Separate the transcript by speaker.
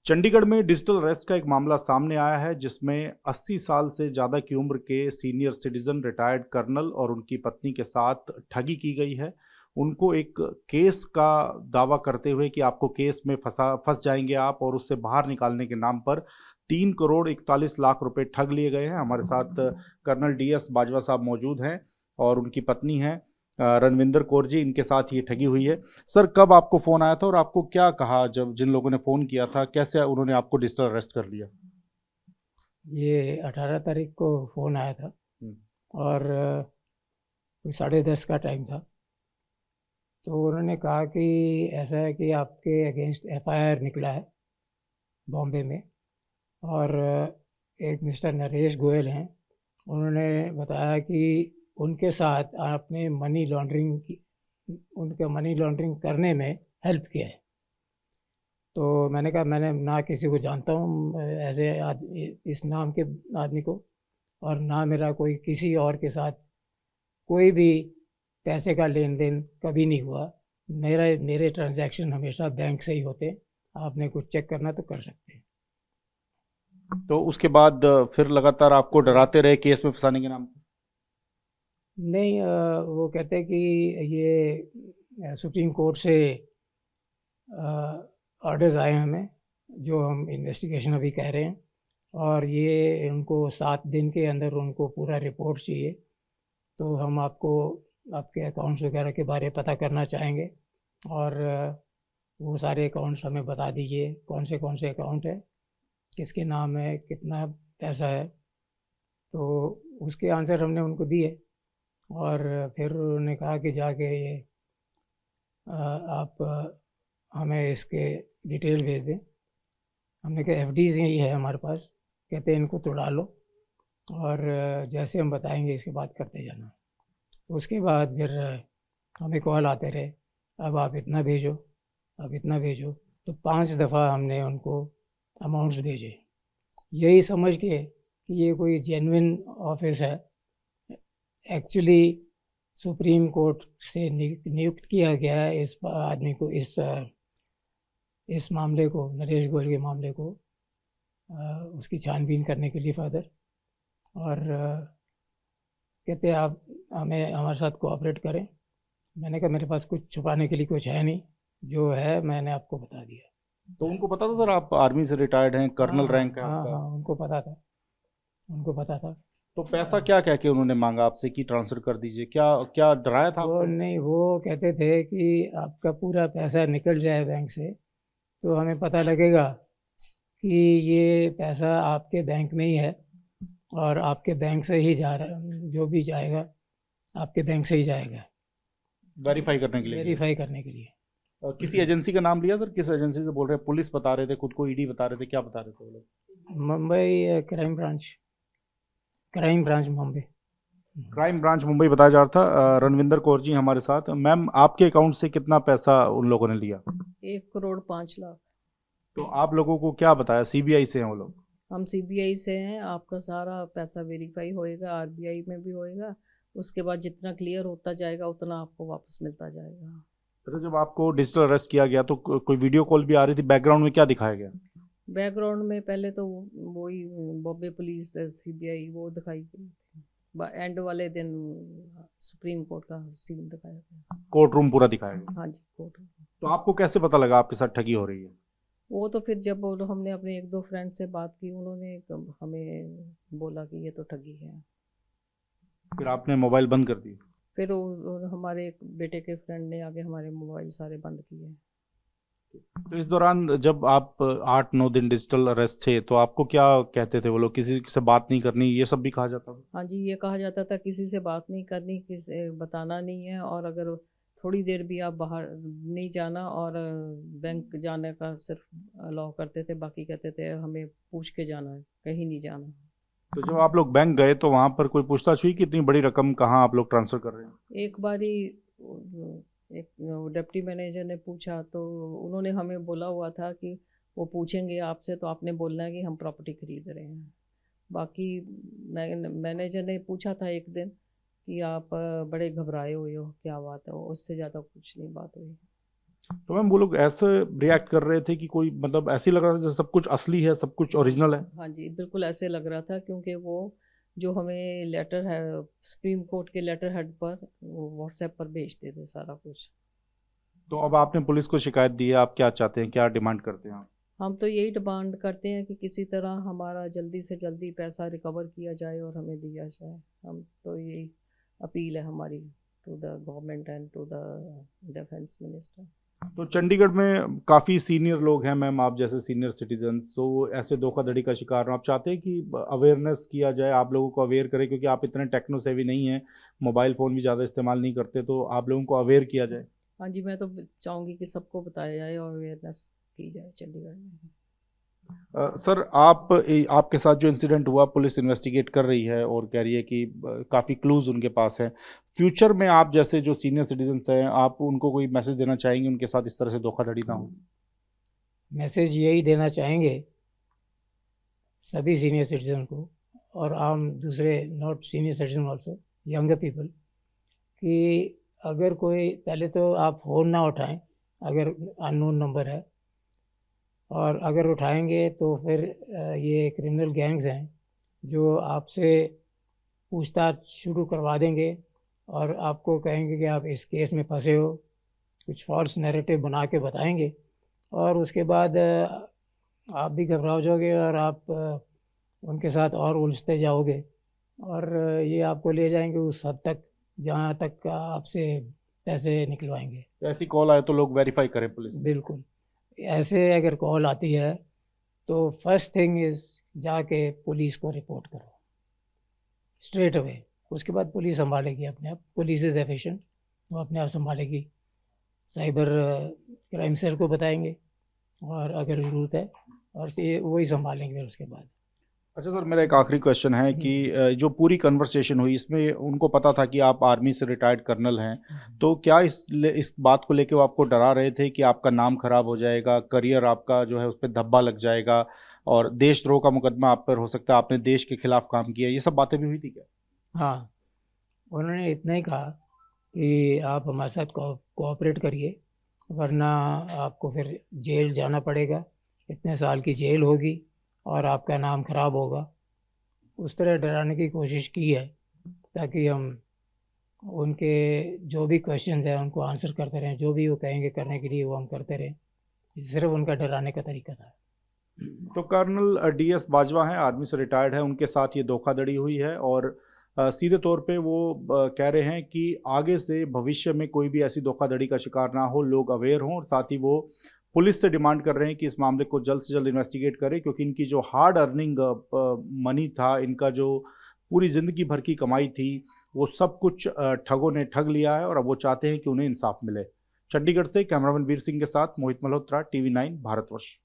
Speaker 1: चंडीगढ़ में digital arrest का एक मामला सामने आया है जिसमें 80 साल से ज़्यादा की उम्र के सीनियर सिटीजन रिटायर्ड कर्नल और उनकी पत्नी के साथ ठगी की गई है। उनको एक केस का दावा करते हुए कि आपको केस में फंस जाएंगे आप और उससे बाहर निकालने के नाम पर 3 करोड़ 41 लाख रुपए ठग लिए गए हैं। हमारे साथ कर्नल DS बाजवा साहब मौजूद हैं और उनकी पत्नी हैं रणविंदर कौर जी। इनके साथ ये ठगी हुई है। सर, कब आपको फ़ोन आया था और आपको क्या कहा जब जिन लोगों ने फ़ोन किया था, कैसे उन्होंने आपको डिजिटल अरेस्ट कर लिया?
Speaker 2: ये 18 तारीख को फ़ोन आया था
Speaker 1: हुँ।
Speaker 2: और 10:30 का टाइम था। तो उन्होंने कहा कि ऐसा है कि आपके अगेंस्ट FIR निकला है बॉम्बे में, और एक मिस्टर नरेश गोयल हैं, उन्होंने बताया कि उनके साथ आपने उनके मनी लॉन्ड्रिंग करने में हेल्प किया है। तो मैंने कहा मैंने ना किसी को जानता हूँ ऐसे इस नाम के आदमी को, और ना मेरा कोई किसी और के साथ कोई भी पैसे का लेन देन कभी नहीं हुआ। मेरे ट्रांजैक्शन हमेशा बैंक से ही होते हैं। आपने कुछ चेक करना तो कर सकते हैं।
Speaker 1: तो उसके बाद फिर लगातार आपको डराते रहे केस में फँसाने के नाम पे?
Speaker 2: नहीं, वो कहते हैं कि ये सुप्रीम कोर्ट से ऑर्डर्स आए हैं हमें, जो हम इन्वेस्टिगेशन अभी कह रहे हैं, और ये उनको 7 दिन के अंदर उनको पूरा रिपोर्ट चाहिए। तो हम आपको आपके अकाउंट्स वगैरह के बारे में पता करना चाहेंगे, और वो सारे अकाउंट्स हमें बता दीजिए कौन से अकाउंट है, किसके नाम है, कितना पैसा है। तो उसके आंसर हमने उनको दिए, और फिर उन्होंने कहा कि जाके ये आप हमें इसके डिटेल भेज दें। हमने कहा FDs यही है हमारे पास। कहते हैं इनको तोड़ा लो, और जैसे हम बताएंगे इसके बाद करते जाना। उसके बाद फिर हमें कॉल आते रहे, अब आप इतना भेजो, अब इतना भेजो। तो 5 दफ़ा हमने उनको अमाउंट्स भेजे, यही समझ के कि ये कोई जेन्युइन ऑफिस है। एक्चुअली सुप्रीम कोर्ट से नियुक्त किया गया है इस आदमी को, इस मामले को, नरेश गोयल के मामले को उसकी छानबीन करने के लिए फर्दर। और कहते हैं आप हमें हमारे साथ कोऑपरेट करें। मैंने कहा मेरे पास कुछ छुपाने के लिए कुछ है नहीं, जो है मैंने आपको बता दिया।
Speaker 1: तो
Speaker 2: बस।
Speaker 1: उनको पता था सर आप आर्मी से रिटायर्ड हैं,
Speaker 2: हाँ
Speaker 1: कर्नल
Speaker 2: हाँ
Speaker 1: रैंक है
Speaker 2: हाँ
Speaker 1: आपका?
Speaker 2: हाँ, उनको पता था, उनको पता था।
Speaker 1: तो पैसा क्या कह के उन्होंने माँगा आपसे कि ट्रांसफ़र कर दीजिए? क्या क्या डराया था
Speaker 2: वो
Speaker 1: आपको?
Speaker 2: नहीं, वो कहते थे कि आपका पूरा पैसा निकल जाए बैंक से तो हमें पता लगेगा कि ये पैसा आपके बैंक में ही है, और आपके बैंक से ही जा रहा, जो भी जाएगा आपके बैंक से ही जाएगा।
Speaker 1: वेरीफ़ाई करने के लिए किया?
Speaker 2: वेरीफाई करने के लिए।
Speaker 1: किसी एजेंसी का नाम लिया सर? किस एजेंसी से बोल रहे हैं? पुलिस बता रहे थे, खुद को ईडी बता रहे थे, क्या बता रहे थे वो लोग?
Speaker 2: Mumbai crime branch Mumbai.
Speaker 1: Crime branch Mumbai बताया जा रहा था। रणविंदर कौर जी हमारे साथ। मैम, आपके अकाउंट से कितना पैसा उन लोगों ने लिया?
Speaker 3: 1 करोड़ 5 लाख।
Speaker 1: तो आप लोगों को क्या बताया? CBI से हैं वो लोग?
Speaker 3: हम CBI से हैं। आपका सारा पैसा वेरीफाई होएगा, RBI में भी होएगा। उसके बाद जितना क्लियर होता जाएगा उतना आपको वापस मिलता जाएगा।
Speaker 1: तो जब आपको डिजिटल अरेस्ट किया गया तो कोई वीडियो कॉल भी आ रही थी, बैकग्राउंड में क्या दिखाया गया?
Speaker 3: बैकग्राउंड में पहले तो वही बॉम्बे पुलिस, CBI वो दिखाई गई थी। एंड वाले दिन सुप्रीम कोर्ट का सीन दिखाया गया।
Speaker 1: कोर्ट रूम पूरा दिखाया गया?
Speaker 3: हाँ जी, कोर्ट।
Speaker 1: तो आपको कैसे पता लगा आपके साथ ठगी हो रही है?
Speaker 3: वो तो फिर जब हमने अपने 1-2 फ्रेंड से बात की, उन्होंने हमें बोला कि ये तो ठगी है।
Speaker 1: फिर आपने मोबाइल बंद कर दिए?
Speaker 3: फिर हमारे एक बेटे के फ्रेंड ने आके हमारे मोबाइल सारे बंद किए।
Speaker 1: तो इस दौरान जब आप 8-9 दिन डिजिटल अरेस्ट थे तो आपको क्या कहते थे वो लोग? किसी से बात नहीं करनी, ये सब भी कहा जाता था?
Speaker 3: हाँ जी, ये कहा जाता था किसी से बात नहीं करनी, किसी बताना नहीं है, और अगर थोड़ी देर भी आप बाहर नहीं जाना, और बैंक जाने का सिर्फ अलाउ करते थे, बाकी कहते थे हमें पूछ के जाना है, कहीं नहीं जाना।
Speaker 1: तो जब आप लोग बैंक गए तो वहां पर कोई पूछताछ हुई कि इतनी बड़ी रकम कहाँ आप लोग ट्रांसफर कर रहे हैं?
Speaker 3: एक बारी एक डिप्टी मैनेजर ने पूछा, तो उन्होंने हमें बोला हुआ था कि वो पूछेंगे आपसे तो आपने बोलना है कि हम प्रॉपर्टी खरीद रहे हैं। बाकी मैनेजर ने पूछा था एक दिन कि आप बड़े घबराए हुए हो, क्या बात है, उससे ज़्यादा कुछ नहीं बात हुई।
Speaker 1: तो मैम वो लोग ऐसे रिएक्ट कर रहे थे कि कोई मतलब ऐसे ही लग रहा था जैसे सब कुछ असली है, सब कुछ ओरिजिनल है।
Speaker 3: हाँ जी, बिल्कुल ऐसे लग रहा था, क्योंकि वो जो हमें लेटर है सुप्रीम कोर्ट के लेटर हेड पर वो व्हाट्सएप पर भेजते थे सारा कुछ।
Speaker 1: तो अब आपने पुलिस को शिकायत दी है, आप क्या चाहते हैं, क्या डिमांड करते हैं आप?
Speaker 3: हम तो यही डिमांड करते हैं कि किसी तरह हमारा जल्दी से जल्दी पैसा रिकवर किया जाए और हमें दिया जाए। हम तो यही अपील है हमारी to the government and to the defence minister.
Speaker 1: तो चंडीगढ़ में काफ़ी सीनियर लोग हैं मैम, आप जैसे सीनियर सिटीजन, तो ऐसे धोखाधड़ी का शिकार हो, आप चाहते हैं कि अवेयरनेस किया जाए, आप लोगों को अवेयर करें, क्योंकि आप इतने टेक्नो सेवी नहीं हैं, मोबाइल फ़ोन भी ज़्यादा इस्तेमाल नहीं करते, तो आप लोगों को अवेयर किया जाए।
Speaker 3: हाँ जी, मैं तो चाहूँगी कि सबको बताया जाए और अवेयरनेस की जाए चंडीगढ़ में।
Speaker 1: सर आपके साथ जो इंसिडेंट हुआ, पुलिस इन्वेस्टिगेट कर रही है और कह रही है कि काफ़ी क्लूज उनके पास है। फ्यूचर में आप जैसे जो सीनियर सिटीजन्स हैं, आप उनको कोई मैसेज देना चाहेंगे उनके साथ इस तरह से धोखाधड़ी ना हो?
Speaker 2: मैसेज यही देना चाहेंगे सभी सीनियर सिटीजन को और आम दूसरे not senior citizen also, younger people, कि अगर कोई, पहले तो आप फ़ोन ना उठाएं अगर अननोन नंबर है, और अगर उठाएंगे तो फिर ये क्रिमिनल गैंग्स हैं जो आपसे पूछताछ शुरू करवा देंगे और आपको कहेंगे कि आप इस केस में फंसे हो, कुछ फॉल्स नैरेटिव बना के बताएंगे, और उसके बाद आप भी घबरा जाओगे और आप उनके साथ और उलझते जाओगे, और ये आपको ले जाएंगे उस हद तक जहाँ तक आपसे पैसे निकलवाएंगे।
Speaker 1: तो ऐसी कॉल आए तो लोग वेरीफाई करें पुलिस?
Speaker 2: बिल्कुल, ऐसे अगर कॉल आती है तो फर्स्ट थिंग इज़ जाके पुलिस को रिपोर्ट करो स्ट्रेट अवे। उसके बाद पुलिस संभालेगी अपने आप, पुलिस इज़ एफिशिएंट, वो अपने आप संभालेगी। साइबर क्राइम सेल को बताएंगे और अगर ज़रूरत है, और ये वही संभालेंगे फिर उसके बाद।
Speaker 1: अच्छा सर, मेरा एक आखिरी क्वेश्चन है कि जो पूरी कन्वर्सेशन हुई इसमें उनको पता था कि आप आर्मी से रिटायर्ड कर्नल हैं, तो क्या इस बात को लेके वो आपको डरा रहे थे कि आपका नाम खराब हो जाएगा, करियर आपका जो है उस पर धब्बा लग जाएगा और देशद्रोह का मुकदमा आप पर हो सकता है, आपने देश के खिलाफ काम किया, ये सब बातें भी हुई थी क्या?
Speaker 2: हाँ, उन्होंने इतना ही कहा कि आप हमारे साथ कोऑपरेट करिए, वरना आपको फिर जेल जाना पड़ेगा, इतने साल की जेल होगी और आपका नाम खराब होगा। उस तरह डराने की कोशिश की है ताकि हम उनके जो भी क्वेश्चन हैं उनको आंसर करते रहें, जो भी वो कहेंगे करने के लिए वो हम करते रहें। सिर्फ उनका डराने का तरीका था।
Speaker 1: तो कर्नल DS बाजवा हैं, आर्मी से रिटायर्ड है, उनके साथ ये धोखाधड़ी हुई है और सीधे तौर पे वो कह रहे हैं कि आगे से भविष्य में कोई भी ऐसी धोखाधड़ी का शिकार ना हो, लोग अवेयर हों, और साथ ही वो पुलिस से डिमांड कर रहे हैं कि इस मामले को जल्द से जल्द इन्वेस्टिगेट करें, क्योंकि इनकी जो हार्ड अर्निंग मनी था, इनका जो पूरी ज़िंदगी भर की कमाई थी, वो सब कुछ ठगों ने ठग लिया है और अब वो चाहते हैं कि उन्हें इंसाफ मिले। चंडीगढ़ से कैमरामैन वीर सिंह के साथ मोहित मल्होत्रा, TV9 भारतवर्ष।